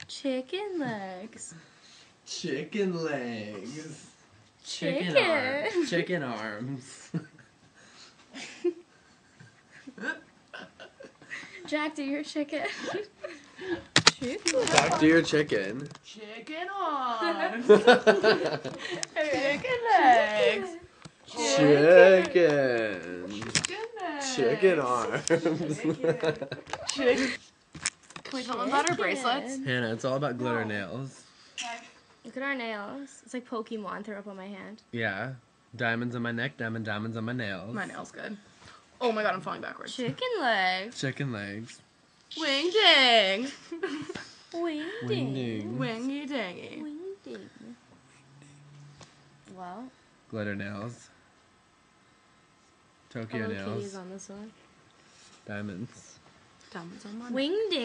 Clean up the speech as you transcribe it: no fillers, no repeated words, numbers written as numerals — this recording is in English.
Chicken legs. Chicken legs. Chicken. Chicken arms. Jack, do your chicken. Chicken. Back to your chicken. Chicken arms. Chicken legs. Chicken. Goodness. Chicken arms. Chicken. Can we tell them about our bracelets? Hannah, it's all about glitter nails. Look at our nails. It's like Pokemon throw up on my hand. Yeah. Diamonds on my neck, diamonds on my nails. My nail's good. Oh my god, I'm falling backwards. Chicken legs. Chicken legs. Wing ding. Wing Wing ding. ding. Wingy dingy. Wing ding. Well, Glitter nails. Tokyo Hello nails. Kitty's on this one. Diamonds. Diamonds on my Wing ding.